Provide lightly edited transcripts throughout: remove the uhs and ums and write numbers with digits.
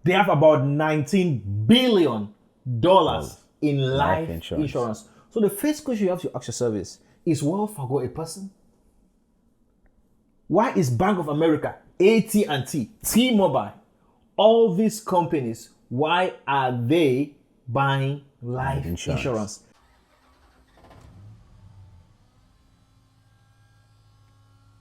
They have about $19 billion in life insurance. So the first question you have to ask yourself is Wells Fargo a person? Why is Bank of America, AT&T, T-Mobile, all these companies, why are they buying life insurance?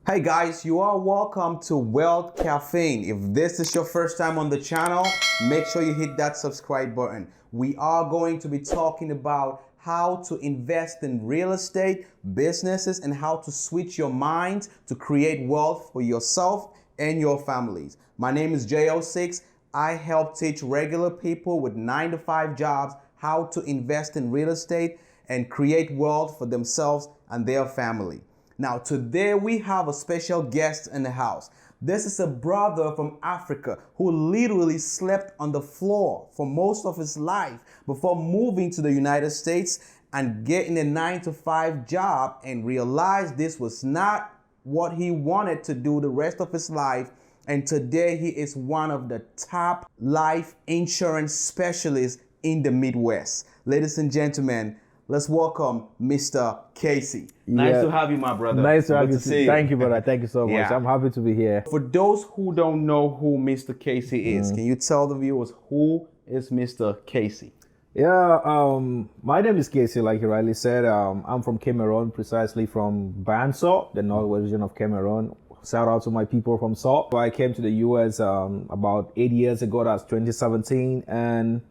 Hey guys, you are welcome to Wealth Caffeine. If this is your first time on the channel, make sure you hit that subscribe button. We are going to be talking about how to invest in real estate, businesses, and how to switch your mind to create wealth for yourself and your families. My name is J06. I help teach regular people with 9-to-5 jobs how to invest in real estate and create wealth for themselves and their family. Now, today we have a special guest in the house. This is a brother from Africa who literally slept on the floor for most of his life before moving to the United States and getting a 9-to-5 job, and realized this was not what he wanted to do the rest of his life. And today he is one of the top life insurance specialists in the Midwest. Ladies and gentlemen, let's welcome Mr. Casey. Nice to have you, my brother. Nice to have you. Thank you, brother. Thank you so much. I'm happy to be here. For those who don't know who Mr. Casey is, can you tell the viewers who is Mr. Casey? Yeah, my name is Casey, like you rightly said. I'm from Cameroon, precisely from Banso, the northwest region of Cameroon. Shout out to my people from Salt. I came to the U.S. About 8 years ago. That's 2017, and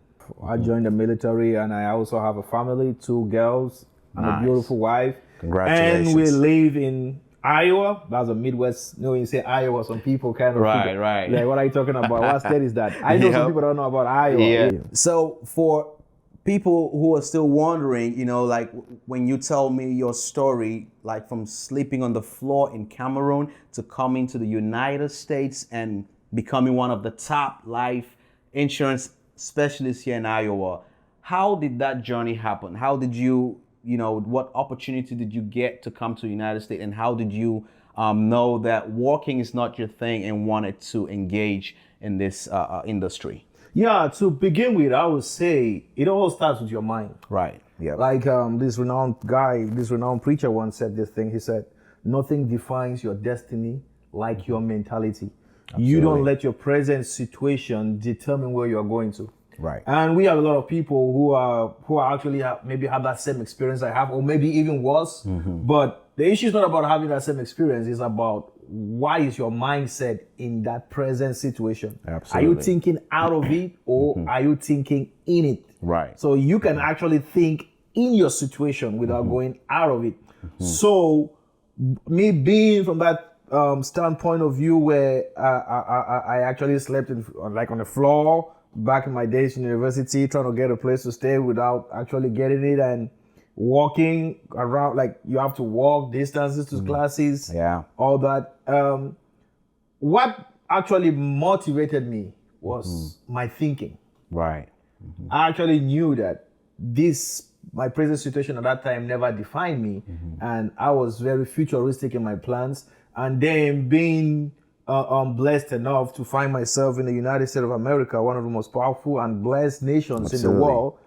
I joined the military, and I also have a family, 2 girls and a beautiful wife. Congratulations. And we live in Iowa. That's a Midwest. You know, when you say Iowa, some people kind of right. Like, what are you talking about? What state is that? I know some people don't know about Iowa. So for people who are still wondering, you know, like when you tell me your story, like from sleeping on the floor in Cameroon to coming to the United States and becoming one of the top life insurance specialists here in Iowa, how did that journey happen? How did you what opportunity did you get to come to the United States, and how did you know that working is not your thing and wanted to engage in this industry? Yeah, to begin with, I would say it all starts with your mind. Right. Yeah. Like this renowned preacher once said this thing. He said, "Nothing defines your destiny like your mentality." Absolutely. You don't let your present situation determine where you're going to. Right. And we have a lot of people who are actually maybe have that same experience I have, or maybe even worse. But the issue is not about having that same experience. It's about why is your mindset in that present situation. Absolutely. Are you thinking out of it, or are you thinking in it? Right. So you can actually think in your situation without going out of it. So me being from that standpoint of view, where I actually slept on the floor back in my days in university, trying to get a place to stay without actually getting it, and walking around, like you have to walk distances to classes, all that. What actually motivated me was my thinking. Right. I actually knew that my present situation at that time never defined me, and I was very futuristic in my plans. And then being blessed enough to find myself in the United States of America, one of the most powerful and blessed nations in the world,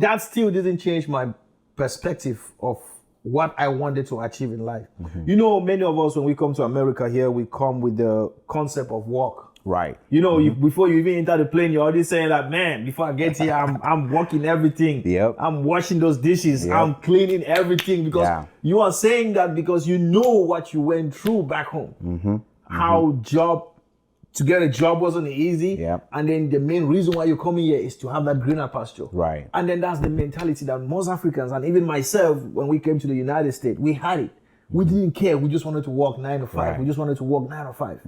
that still didn't change my perspective of what I wanted to achieve in life. You know, many of us, when we come to America here, we come with the concept of work. Right. You know, before you even enter the plane, you're already saying that, man, before I get here, I'm working everything. Yep. I'm washing those dishes. I'm cleaning everything, because you are saying that because you know what you went through back home. How to get a job wasn't easy. And then the main reason why you're coming here is to have that greener pasture. Right. And then that's the mentality that most Africans, and even myself, when we came to the United States, we had it. We didn't care. We just wanted to work 9 to 5. Right. We just wanted to work 9 to 5.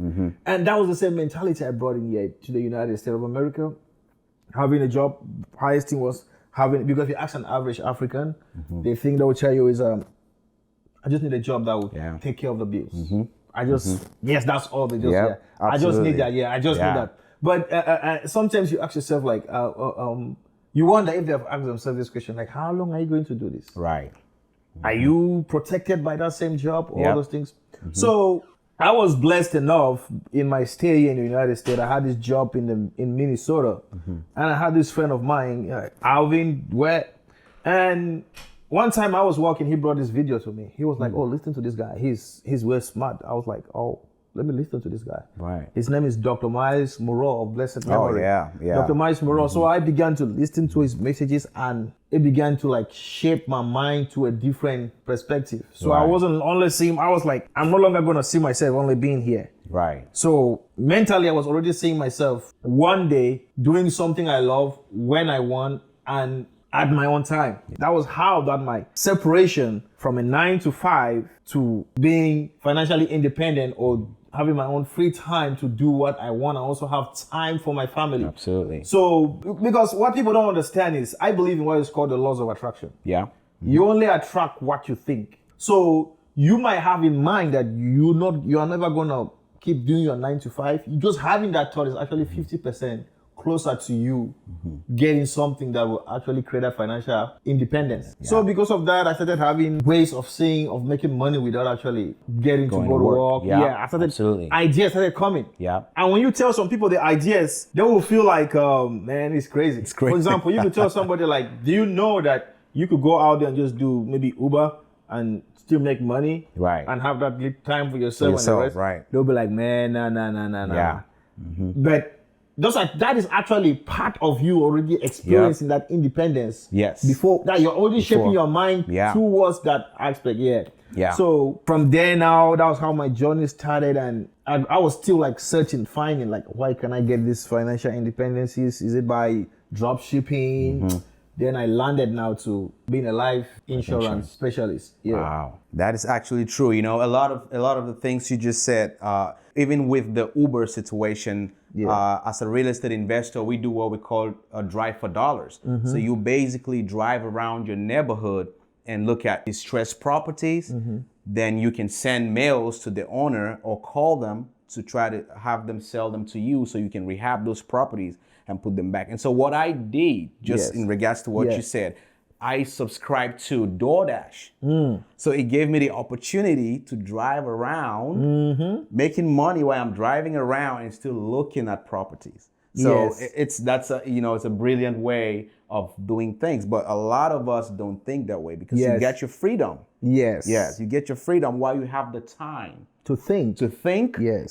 And that was the same mentality I brought in here to the United States of America. Having a job, highest thing was having, because if you ask an average African, the thing they will tell you is, I just need a job that will take care of the bills. I just, yes, that's all they just, I just need that, I just need that. But sometimes you ask yourself, like, you wonder if they've asked themselves this question, like, how long are you going to do this? Right. Are you protected by that same job? All those things. So I was blessed enough in my stay in the United States. I had this job in Minnesota, and I had this friend of mine, Alvin Wet, and one time I was walking, he brought this video to me. He was like, "Oh, listen to this guy. He's very smart." I was like, "Oh, let me listen to this guy." Right. His name is Dr. Miles Moreau of Blessed Memory. Oh, yeah. Dr. Miles Moreau. So I began to listen to his messages, and it began to like shape my mind to a different perspective. So I wasn't only seeing, I was like, I'm no longer going to see myself only being here. Right. So mentally, I was already seeing myself one day doing something I love when I want and at my own time. That was how that my separation from a 9 to 5 to being financially independent or having my own free time to do what I want. I also have time for my family. Absolutely. So, because what people don't understand is, I believe in what is called the laws of attraction. Yeah. You only attract what you think. So you might have in mind that you are never gonna keep doing your 9 to 5. Just having that thought is actually 50% closer to you getting something that will actually create that financial independence. Yeah. So because of that, I started having ways of making money without actually getting to go to work. Yeah, I started, absolutely. Ideas started coming. Yeah. And when you tell some people the ideas, they will feel like, man, it's crazy. It's crazy. For example, you could tell somebody like, do you know that you could go out there and just do maybe Uber and still make money, right, and have that little time for yourself and the rest? Right. They'll be like, man, nah. Yeah. But that is actually part of you already experiencing that independence. Yes. Before that, you're already shaping your mind towards that aspect. Yeah. So from there now, that was how my journey started, and I was still like searching, finding like, why can I get this financial independence? Is it by drop shipping? Then I landed now to being a life insurance specialist. Yeah. Wow, that is actually true. You know, a lot of the things you just said, even with the Uber situation, as a real estate investor, we do what we call a drive for dollars. So you basically drive around your neighborhood and look at distressed properties. Then you can send mails to the owner or call them to try to have them sell them to you so you can rehab those properties and put them back. And so what I did, just in regards to what you said, I subscribed to DoorDash. So it gave me the opportunity to drive around, making money while I'm driving around and still looking at properties. So it's a brilliant way of doing things. But a lot of us don't think that way because you get your freedom. Yes, you get your freedom while you have the time to think,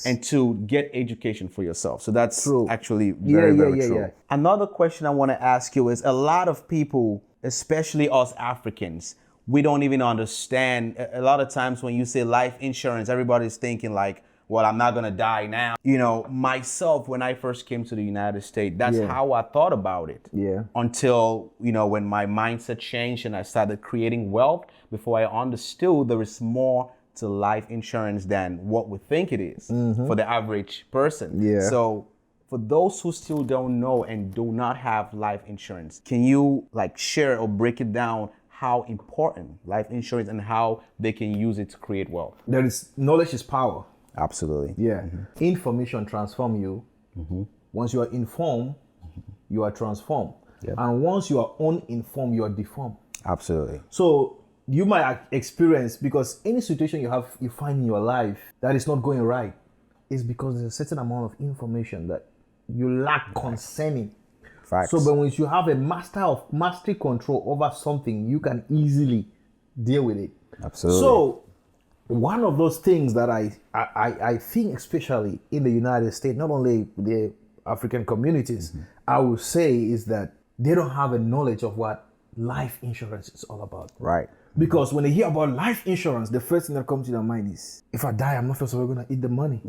and to get education for yourself. So that's actually very true. Yeah. Another question I want to ask you is, a lot of people, especially us Africans, we don't even understand. A lot of times when you say life insurance, everybody's thinking like, well, I'm not gonna die now. You know, myself, when I first came to the United States, that's how I thought about it. Yeah. Until, when my mindset changed and I started creating wealth, before I understood there is more to life insurance than what we think it is for the average person. Yeah. So for those who still don't know and do not have life insurance, can you share or break it down how important life insurance and how they can use it to create wealth? Knowledge is power. Absolutely. Yeah. Information transforms you. Once you are informed, you are transformed. Yep. And once you are uninformed, you are deformed. Absolutely. So you might experience, because any situation you find in your life that is not going right is because there's a certain amount of information that you lack concerning. Facts. So but once you have a mastery control over something, you can easily deal with it. Absolutely. So one of those things that I think, especially in the United States, not only the African communities, I would say is that they don't have a knowledge of what life insurance is all about. Right. Because when they hear about life insurance, the first thing that comes to their mind is, if I die, I'm not first of all going to eat the money.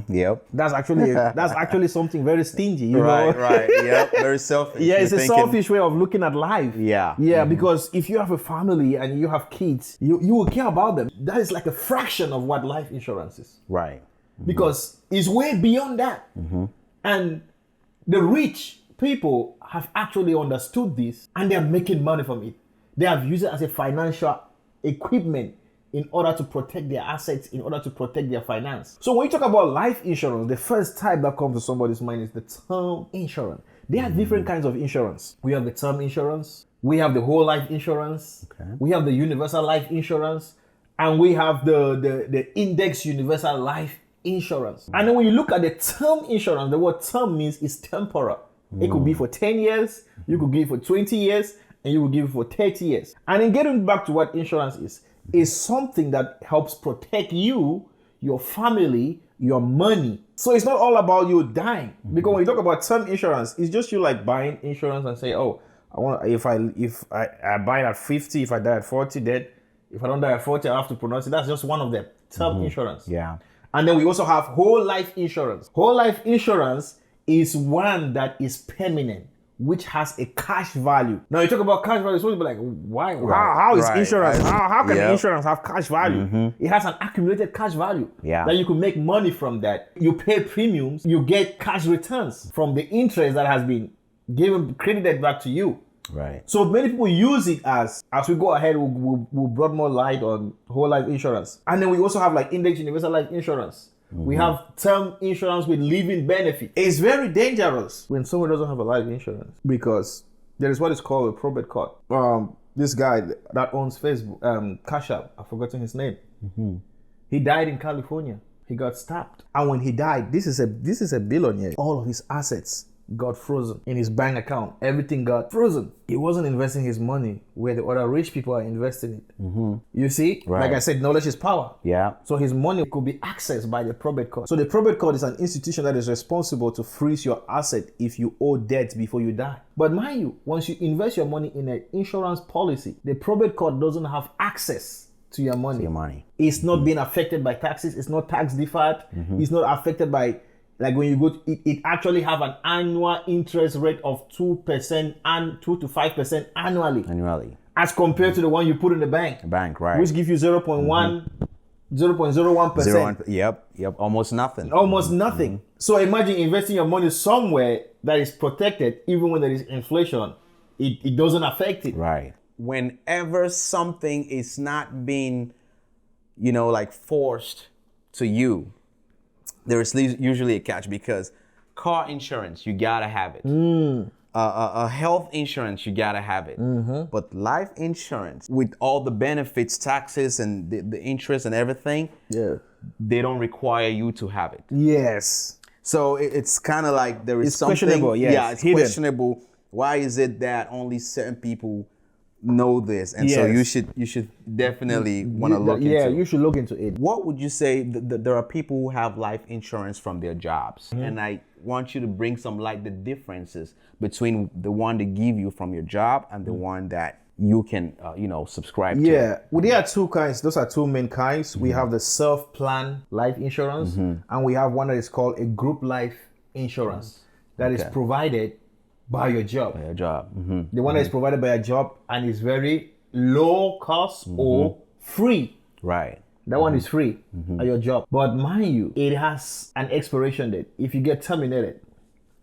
Yep. That's actually something very stingy. You know? Right. Yep. Very selfish. Yeah, it's a selfish way of looking at life. Yeah. Yeah, because if you have a family and you have kids, you will care about them. That is like a fraction of what life insurance is. Right. Because it's way beyond that. And the rich people have actually understood this and they're making money from it. They have used it as a financial equipment in order to protect their assets, in order to protect their finance. So when you talk about life insurance, the first type that comes to somebody's mind is the term insurance. There are different kinds of insurance. We have the term insurance, we have the whole life insurance, we have the universal life insurance, and we have the index universal life insurance. And then when you look at the term insurance, the word term means it's temporal. It could be for 10 years, you could give it for 20 years, and you will give it for 30 years. And then getting back to what insurance is something that helps protect you, your family, your money. So it's not all about you dying. Because when you talk about term insurance, it's just you like buying insurance and say, oh, I want if I buy it at 50, if I die at 40, then if I don't die at 40, I have to pronounce it. That's just one of them. Term insurance. Yeah. And then we also have whole life insurance. Whole life insurance is one that is permanent, which has a cash value. Now you talk about cash value, so you'll be like, why? How is insurance? How can insurance have cash value? It has an accumulated cash value. Yeah. That you can make money from that. You pay premiums, you get cash returns from the interest that has been credited back to you. Right. So many people use it as we go ahead, we'll brought more light on whole life insurance. And then we also have like index universal life insurance. We have term insurance with living benefit. It's very dangerous when someone doesn't have a life insurance because there is what is called a probate court. This guy that owns Facebook, Cash App, I've forgotten his name. He died in California. He got stabbed. And when he died, this is a billionaire. All of his assets got frozen in his bank account. Everything got frozen. He wasn't investing his money where the other rich people are investing it. You see, like I said, knowledge is power. Yeah. So his money could be accessed by the probate court. So the probate court is an institution that is responsible to freeze your asset if you owe debt before you die. But mind you, once you invest your money in an insurance policy, the probate court doesn't have access to your money. It's not being affected by taxes. It's not tax deferred. It's not affected by, like when you go to, it actually have an annual interest rate of 2% and 2 to 5% annually. As compared to the one you put in the bank. Right. Which gives you 0.1%. 0.01%. Yep. Almost nothing. So imagine investing your money somewhere that is protected, even when there is inflation. It doesn't affect it. Right. Whenever something is not being, like forced to you, there is usually a catch because car insurance, you gotta have it. A health insurance, you gotta have it. But life insurance, with all the benefits, taxes, and the interest and everything, they don't require you to have it. Yes. So it's kind of like there is something. Questionable. Yes. Yeah, it's questionable. Why is it that only certain people know this? And so you should definitely want to look into it. Yeah, you should look into it. What would you say there are people who have life insurance from their jobs? And I want you to bring some light, the differences between the one they give you from your job and the one that you can, subscribe to. Yeah, well, there are two kinds. Those are two main kinds. We have the self-plan life insurance, and we have one that is called a group life insurance that is provided by your job. The one that is provided by a job and is very low cost or free. Right. That one is free at your job. But mind you, it has an expiration date. If you get terminated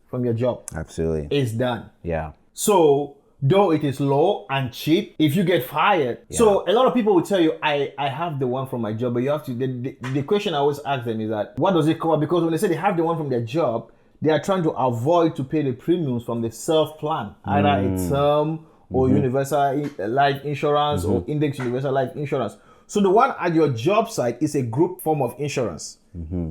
from your job, absolutely, it's done. Yeah. So though it is low and cheap, if you get fired. So a lot of people will tell you, I have the one from my job, but you have to, the question I always ask them is that, what does it cover? Because when they say they have the one from their job, they are trying to avoid to pay the premiums from the self-plan, either a term or universal life insurance or index universal life insurance. So the one at your job site is a group form of insurance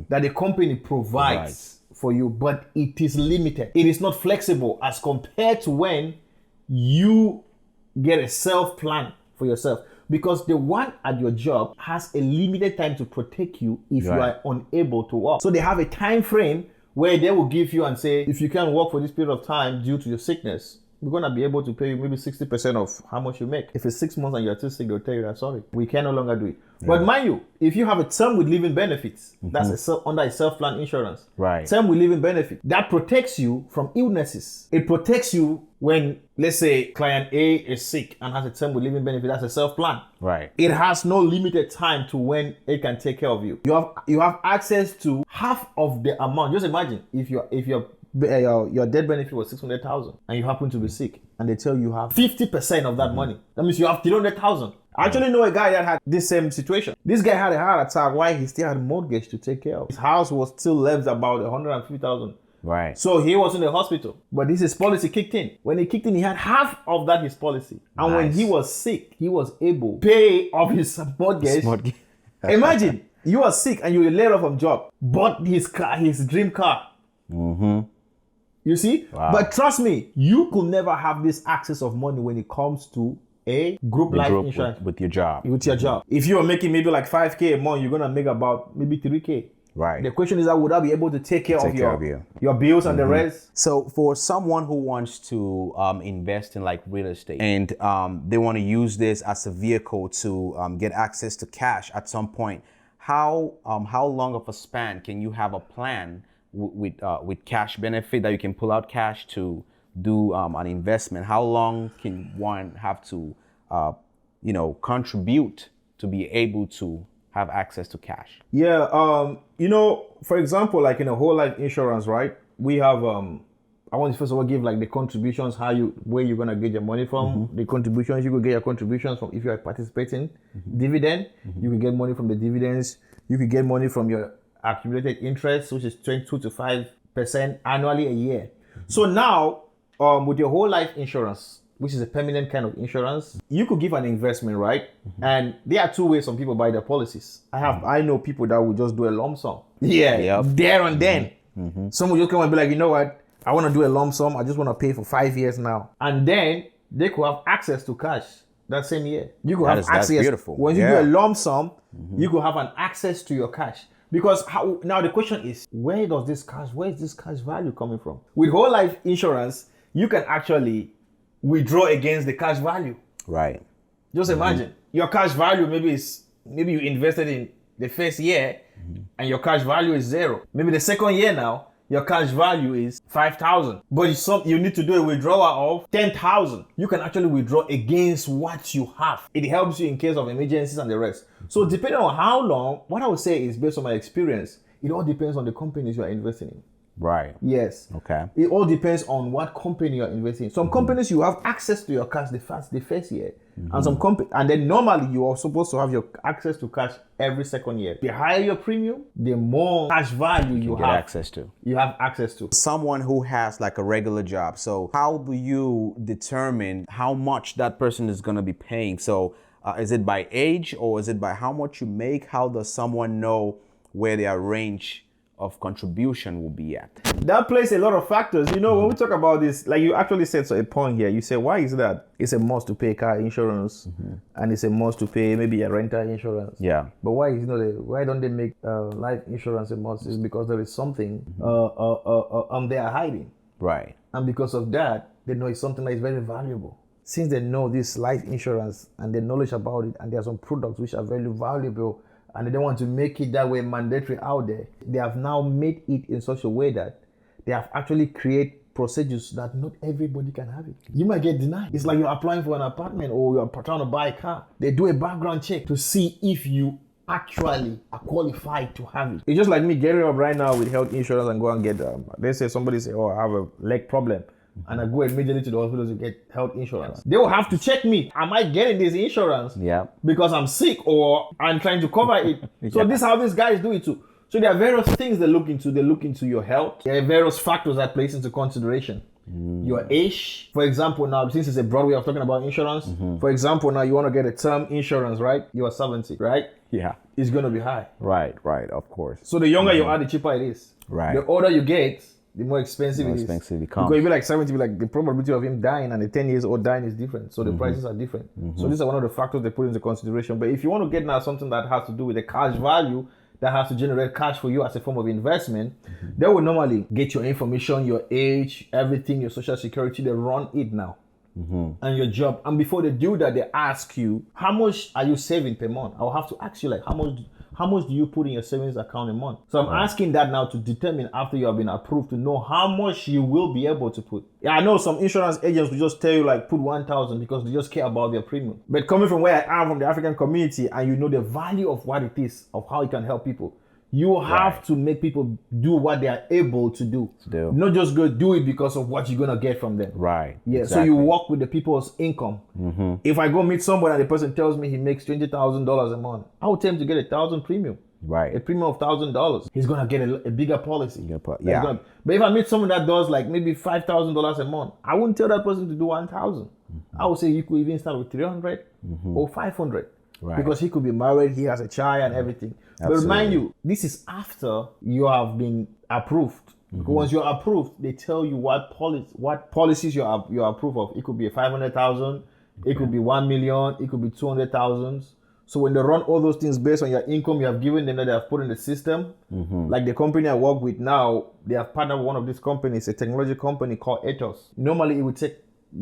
that the company provides for you, but it is limited. It is not flexible as compared to when you get a self-plan for yourself. Because the one at your job has a limited time to protect you if you are unable to work. So they have a time frame where they will give you and say, if you can't work for this period of time due to your sickness, we're going to be able to pay you maybe 60% of how much you make. If it's 6 months and you're still sick, they'll tell you that, sorry, we can no longer do it. But mind you, if you have a term with living benefits, that's under a self-plan insurance. Right. Term with living benefit, that protects you from illnesses. It protects you when, let's say, client A is sick and has a term with living benefit, that's a self-plan. Right. It has no limited time to when it can take care of you. You have access to half of the amount. Just imagine if your death benefit was 600,000 and you happen to be sick and they tell you have 50% of that money. That means you have 300,000. I actually know a guy that had this same situation. This guy had a heart attack while he still had a mortgage to take care of. His house was still left about 150,000. Right. So he was in the hospital, but his policy kicked in. When he kicked in, he had half of that his policy. And when he was sick, he was able to pay off his mortgage. Imagine. You are sick and you're laid off from job. Bought his car, his dream car. You see? Wow. But trust me, you could never have this access of money when it comes to a group life insurance. With your job. With your job. If you are making maybe like 5K a month, you're going to make about maybe 3K. Right. The question is, would I be able to take care of your bills and the rest? So for someone who wants to invest in like real estate and they want to use this as a vehicle to get access to cash at some point, how long of a span can you have a plan with cash benefit that you can pull out cash to do an investment? How long can one have to contribute to be able to have access to cash? Yeah, for example, like in a whole life insurance, right? We have I want to first of all give like the contributions, where you're gonna get your money from. The contributions, you could get your contributions from if you are participating. Dividend, you can get money from the dividends. You could get money from your accumulated interest, which is 22 to 5% annually a year. So now, with your whole life insurance, which is a permanent kind of insurance, you could give an investment, right? And there are two ways some people buy their policies. I know people that will just do a lump sum. Yeah, there and then. Some will just come and be like, you know what? I want to do a lump sum. I just want to pay for 5 years now. And then they could have access to cash that same year. You could have access. That's beautiful. When you do a lump sum, you could have an access to your cash. Because now the question is, where is this cash value coming from? With whole life insurance, you can actually withdraw against the cash value. Right. Just imagine your cash value maybe you invested in the first year and your cash value is 0. Maybe the second year now, your cash value is 5,000. But you need to do a withdrawal of 10,000. You can actually withdraw against what you have. It helps you in case of emergencies and the rest. So depending on how long, what I would say is based on my experience, it all depends on the companies you are investing in. Right. Yes. Okay. It all depends on what company you're investing in. Some companies you have access to your cash the first year, and then normally you are supposed to have your access to cash every second year. The higher your premium, the more cash value you have access to. You have access to. Someone who has like a regular job. So how do you determine how much that person is going to be paying? So is it by age or is it by how much you make? How does someone know where their range of contribution will be at? That plays a lot of factors. When we talk about this, like you actually said a point here, you say, why is that? It's a must to pay car insurance and it's a must to pay maybe a rental insurance. Yeah. But why don't they make life insurance a must? It's because there is something they are hiding. Right. And because of that, they know it's something that is very valuable. Since they know this life insurance and the knowledge about it, and there are some products which are very valuable, and they don't want to make it that way mandatory out there, they have now made it in such a way that they have actually created procedures that not everybody can have it. You might get denied. It's like you're applying for an apartment or you're trying to buy a car. They do a background check to see if you actually are qualified to have it. It's just like me getting up right now with health insurance and go and get somebody say, oh, I have a leg problem. And I go immediately to the hospital to get health insurance. They will have to check me. Am I getting this insurance? Yeah. Because I'm sick or I'm trying to cover it. So this is how these guys do it too. So there are various things they look into. They look into your health. There are various factors that place into consideration. Your age. For example, now, since it's a broad way of talking about insurance, for example, now you want to get a term insurance, right? You are 70, right? Yeah. It's going to be high. Right, of course. So the younger you are, the cheaper it is. Right. The older you get, the more expensive it is. It becomes. Because if you're like 70, like the probability of him dying and the 10 years old dying is different. So the prices are different. So these are one of the factors they put into consideration. But if you want to get now something that has to do with the cash value, that has to generate cash for you as a form of investment, they will normally get your information, your age, everything, your social security, they run it now. And your job. And before they do that, they ask you, how much are you saving per month? I'll have to ask you, like, how much do you put in your savings account a month? So I'm asking that now to determine after you have been approved to know how much you will be able to put. Yeah, I know some insurance agents will just tell you like put 1,000 because they just care about their premium. But coming from where I am, from the African community, and you know the value of what it is, of how it can help people, you have to make people do what they are able to do. Not just go do it because of what you're going to get from them. Right. Yeah. Exactly. So you work with the people's income. If I go meet somebody and the person tells me he makes $20,000 a month, I would tell him to get 1,000 premium. Right. A premium of $1,000. He's going to get a bigger policy. Yeah. But if I meet someone that does like maybe $5,000 a month, I wouldn't tell that person to do 1,000. I would say you could even start with 300 or 500. Right. Because he could be married, he has a child and everything. Absolutely. But mind you, this is after you have been approved. Because once you're approved, they tell you what policies you're approved of. It could be 500,000, it could be 1 million, it could be 200,000. So when they run all those things based on your income you have given them that they have put in the system, like the company I work with now, they have partnered with one of these companies, a technology company called Ethos. Normally it would take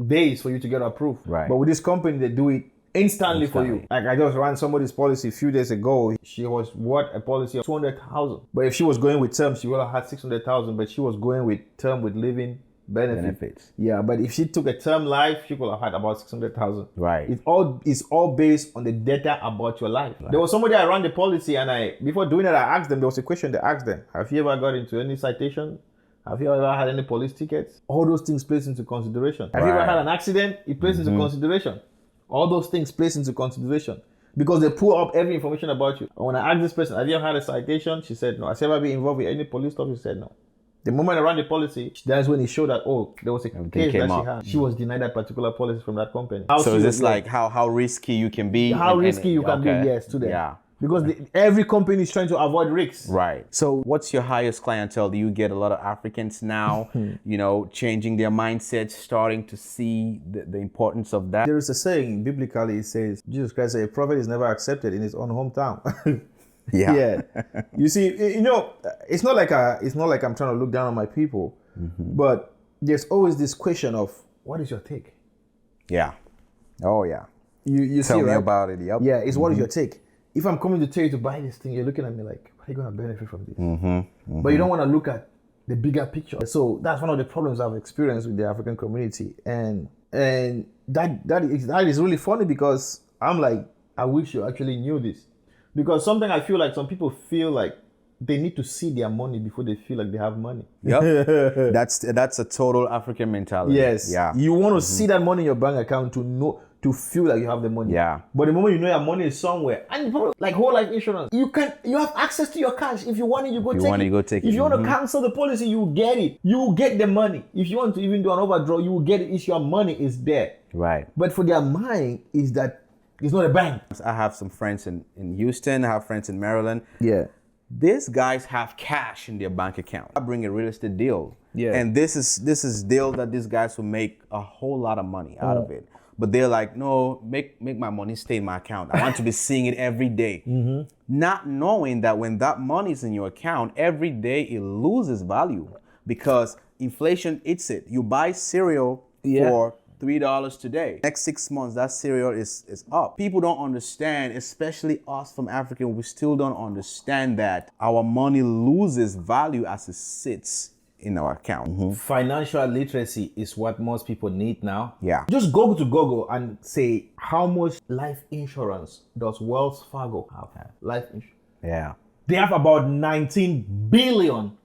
days for you to get approved. Right. But with this company, they do it instantly for you. Like I just ran somebody's policy a few days ago. She was worth a policy of 200,000. But if she was going with term, she would have had 600,000. But she was going with term with living benefits. Yeah, but if she took a term life, she could have had about 600,000. Right. It's all based on the data about your life. Right. There was somebody I ran the policy, and before doing it, I asked them. There was a question they asked them: have you ever got into any citation? Have you ever had any police tickets? All those things placed into consideration. Have you ever had an accident? It placed into consideration. All those things placed into consideration because they pull up every information about you. And when I asked this person, have you ever had a citation? She said no. Has she ever been involved with any police stuff? She said no. The moment I ran the policy, that's when it showed that, there was a case that she had. She was denied that particular policy from that company. So is this like how risky you can be? How risky you can be, yes, to them. Yeah. Because every company is trying to avoid risks. Right. So what's your highest clientele? Do you get a lot of Africans now, changing their mindsets, starting to see the importance of that? There is a saying, biblically, it says, Jesus Christ said, a prophet is never accepted in his own hometown. Yeah. You see, it's not like I'm trying to look down on my people, but there's always this question of, what is your take? Yeah. Oh, yeah. You Tell see, me right? about it. Yep. Yeah, it's what is your take? If I'm coming to tell you to buy this thing, you're looking at me like, what are you going to benefit from this? But you don't want to look at the bigger picture. So that's one of the problems I've experienced with the African community. And that is really funny because I'm like, I wish you actually knew this. Because something I feel like some people feel like they need to see their money before they feel like they have money. Yep. That's a total African mentality. Yes. Yeah. You want to see that money in your bank account to feel like you have the money. Yeah. But the moment you know your money is somewhere, and like whole life insurance, you have access to your cash. If you want it, you go take it. If you want to cancel the policy, you get it. You will get the money. If you want to even do an overdraw, you will get it. If your money is there. Right. But for their mind is that it's not a bank. I have some friends in Houston. I have friends in Maryland. Yeah. These guys have cash in their bank account. I bring a real estate deal. Yeah. And this is deal that these guys will make a whole lot of money out of it. But they're like, no, make my money stay in my account. I want to be seeing it every day. Not knowing that when that money is in your account, every day it loses value because inflation eats it. You buy cereal for $3 today. Next 6 months, that cereal is up. People don't understand, especially us from Africa, we still don't understand that our money loses value as it sits in our account. Financial literacy is what most people need now. Yeah. Just go to Google and say, how much life insurance does Wells Fargo have? Life insurance. Yeah. They have about $19 billion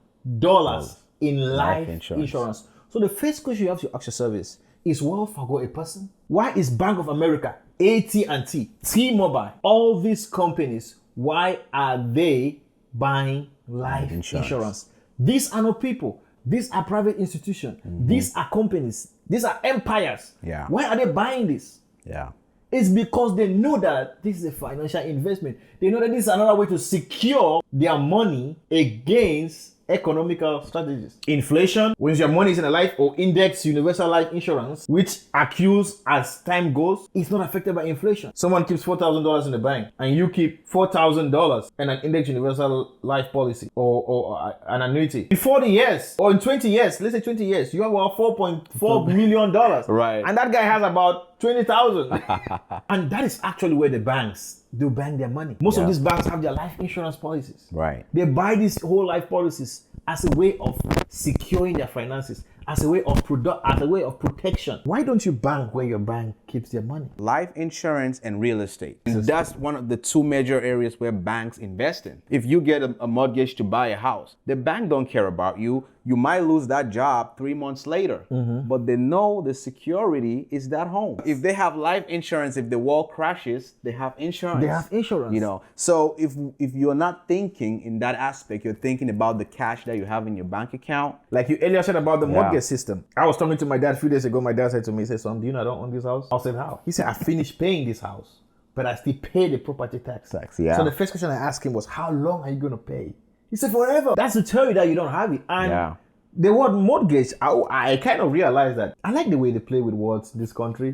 in life insurance. So the first question you have to ask yourself is Wells Fargo a person? Why is Bank of America, AT&T, T-Mobile, all these companies, why are they buying life insurance? These are not people. These are private institutions. These are companies. These are empires. Yeah. Why are they buying this? Yeah. It's because they know that this is a financial investment. They know that this is another way to secure their money against economical strategies. Inflation, when your money is in a life or index universal life insurance, which accrues as time goes, it's not affected by inflation. Someone keeps $4,000 in the bank and you keep $4,000 in an index universal life policy or an annuity. In 40 years or in 20 years, let's say 20 years, you have about $4.4 million. Right. And that guy has about 20,000. And that is actually where the banks do bank their money. Most of these banks have their life insurance policies. Right. They buy these whole life policies as a way of securing their finances, as a way of protection. Why don't you bank where your bank keeps their money? Life insurance and real estate. And that's one of the two major areas where banks invest in. If you get a mortgage to buy a house, the bank don't care about you. You might lose that job 3 months later, but they know the security is that home. If they have life insurance, if the world crashes, they have insurance. They have insurance. So if you're not thinking in that aspect, you're thinking about the cash that you have in your bank account. Like you earlier said about the mortgage system. I was talking to my dad a few days ago. My dad said to me, he said, son, do you know I don't own this house? I said, how? He said, I finished paying this house but I still pay the property tax. Yeah. So the first question I asked him was, how long are you going to pay? He said, forever. That's to tell you that you don't have it. And the word mortgage, I kind of realized that I like the way they play with words in this country.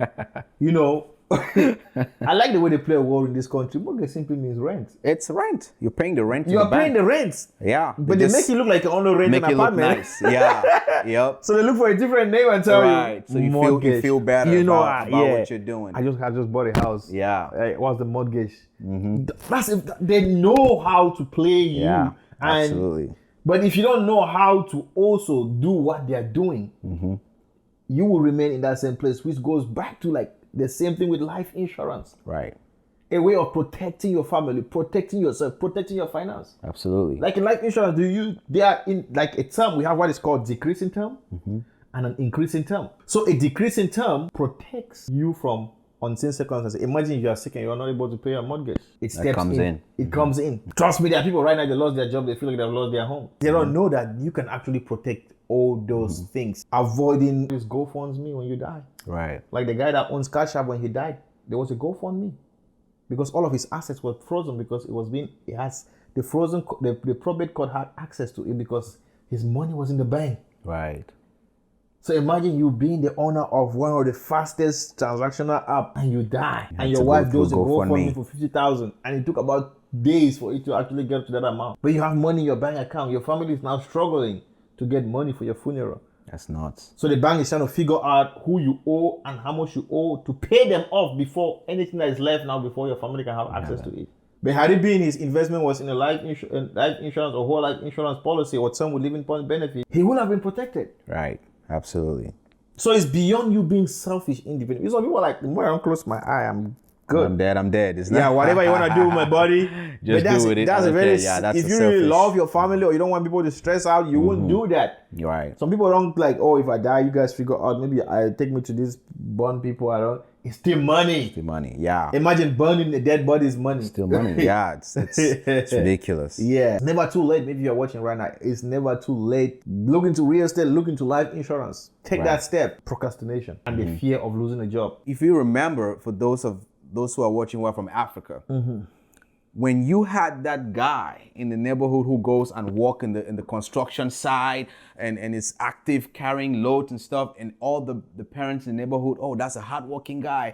You know, I like the way they play a word in this country. Mortgage simply means rent. It's rent. You're paying the rent. You are paying the rent. Yeah. But they make you look like you're on a rent apartment. Look nice. Yeah. Yep. So they look for a different name and tell you. So you feel better about what you're doing. I just bought a house. Yeah. What's the mortgage? That's if they know how to play you. Yeah. Absolutely. But if you don't know how to also do what they're doing, you will remain in that same place, which goes back to like the same thing with life insurance. Right. A way of protecting your family, protecting yourself, protecting your finance. Absolutely. Like in life insurance, they are in like a term, we have what is called decreasing term and an increasing term. So a decreasing term protects you from unseen circumstances. Imagine you are sick and you are not able to pay your mortgage. It comes in. It comes in. Trust me, there are people right now, they lost their job, they feel like they've lost their home. They don't know that you can actually protect all those things. Avoiding this GoFundMe when you die. Right. Like the guy that owns Cash App, when he died, there was a GoFundMe. Because all of his assets were frozen because the probate court had access to it because his money was in the bank. Right. So imagine you being the owner of one of the fastest transactional app and you die. And your wife does a GoFundMe for 50,000 and it took about days for it to actually get to that amount. But you have money in your bank account. Your family is now struggling to get money for your funeral. That's nuts. So the bank is trying to figure out who you owe and how much you owe to pay them off before anything that is left now before your family can have access to it. But had it been his investment was in a life insurance or whole life insurance policy or some with living point benefit, he would have been protected. Right. Absolutely. So it's beyond you being selfish, independent. Some people are like, the more I don't close my eye, I'm good. I'm dead. It's not... Yeah, whatever you want to do with my body, just do with it. That's a very, if you really love your family or you don't want people to stress out, you won't do that. Right. Some people don't like, oh, if I die, you guys figure out, maybe I take me to these born people. I don't. It's still money. Still money. Yeah. Imagine burning the dead body's money. Still money. Yeah. It's ridiculous. Yeah. It's never too late. Maybe you're watching right now. It's never too late. Look into real estate. Look into life insurance. Take that step. Procrastination and the fear of losing a job. If you remember, for those who are watching who are from Africa, when you had that guy in the neighborhood who goes and walk in the construction side and is active carrying loads and stuff, and all the parents in the neighborhood, oh, that's a hardworking guy.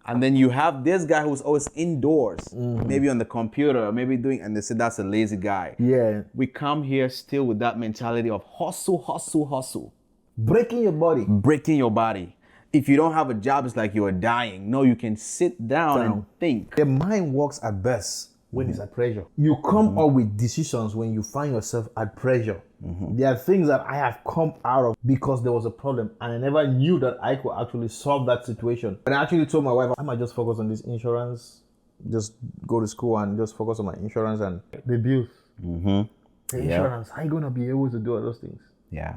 And then you have this guy who's always indoors, maybe on the computer, maybe and they say that's a lazy guy. Yeah. We come here still with that mentality of hustle, hustle, hustle. Breaking your body. Breaking your body. If you don't have a job, it's like you are dying. No, you can sit down and think. The mind works at best when it's at pressure. You come up with decisions when you find yourself at pressure. There are things that I have come out of because there was a problem and I never knew that I could actually solve that situation. And I actually told my wife, I might just focus on this insurance, just go to school and just focus on my insurance and the bills. The insurance, how are you going to be able to do all those things? Yeah.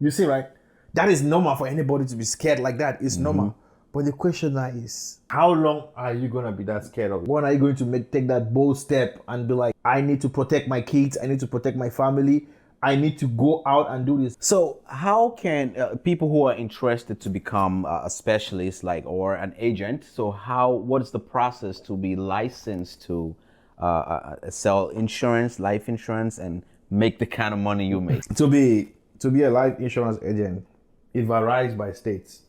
You see, right? That is normal for anybody to be scared like that. It's normal. But the question now is, how long are you going to be that scared of it? When are you going to take that bold step and be like, I need to protect my kids, I need to protect my family, I need to go out and do this? So how can people who are interested to become a specialist or an agent, so what is the process to be licensed to sell insurance, life insurance, and make the kind of money you make? To be a life insurance agent, it varies by states.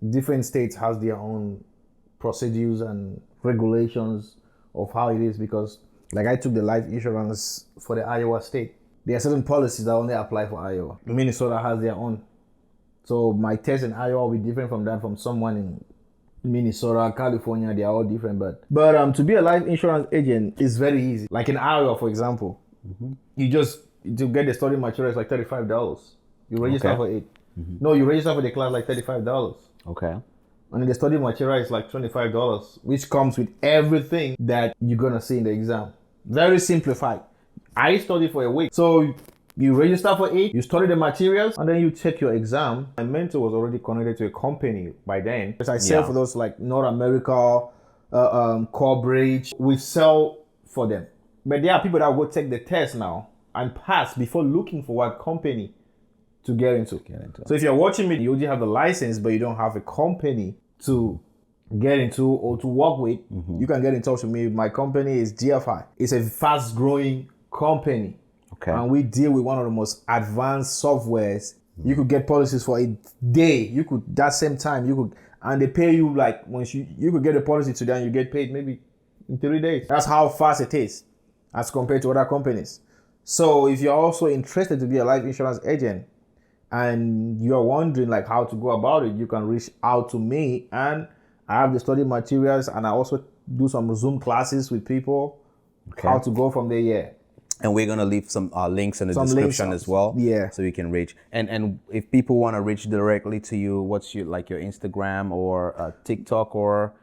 Different states has their own procedures and regulations of how it is because, like, I took the life insurance for the Iowa state. There are certain policies that only apply for Iowa. Minnesota has their own. So my test in Iowa will be different from that from someone in Minnesota, California. They are all different. But to be a life insurance agent is very easy. Like in Iowa, for example, you just to get the study material is like $35. You register for it. No, you register for the class like $35. Okay. And then the study material is like $25, which comes with everything that you're gonna see in the exam. Very simplified. I studied for a week. So you register for it, you study the materials, and then you take your exam. My mentor was already connected to a company by then. Because I sell for those like North America, Corbridge. We sell for them. But there are people that will take the test now and pass before looking for what company to get into. So if you're watching me, you already have the license, but you don't have a company to get into or to work with, you can get in touch with me. My company is GFI. It's a fast growing company. Okay. And we deal with one of the most advanced softwares. You could get policies for a day. You could, that same time, you could, and they pay you like once you could get a policy today and you get paid maybe in 3 days. That's how fast it is as compared to other companies. So if you're also interested to be a life insurance agent and you're wondering like how to go about it, you can reach out to me, and I have the study materials, and I also do some Zoom classes with people, how to go from there. Yeah. And we're gonna leave some links in the Some description links, as well. yeah. So you can reach. And if people want to reach directly to you, what's your Instagram or TikTok or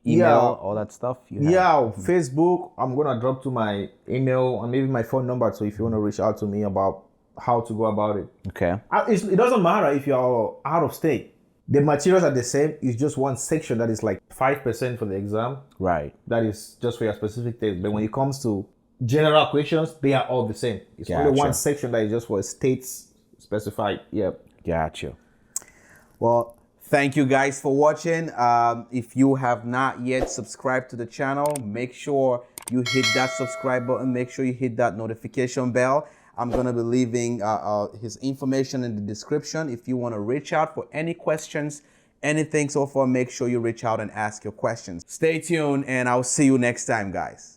email, all that stuff? Facebook. I'm gonna drop to my email and maybe my phone number. So if you want to reach out to me about how to go about it. Okay. It doesn't matter if you're out of state. The materials are the same. It's just one section that is like 5% for the exam. Right. That is just for your specific test. But when it comes to general questions, they are all the same. It's only one section that is just for states specified. Yep. Gotcha. Well, thank you guys for watching. If you have not yet subscribed to the channel, make sure you hit that subscribe button. Make sure you hit that notification bell. I'm going to be leaving his information in the description. If you want to reach out for any questions, anything so far, make sure you reach out and ask your questions. Stay tuned, and I'll see you next time, guys.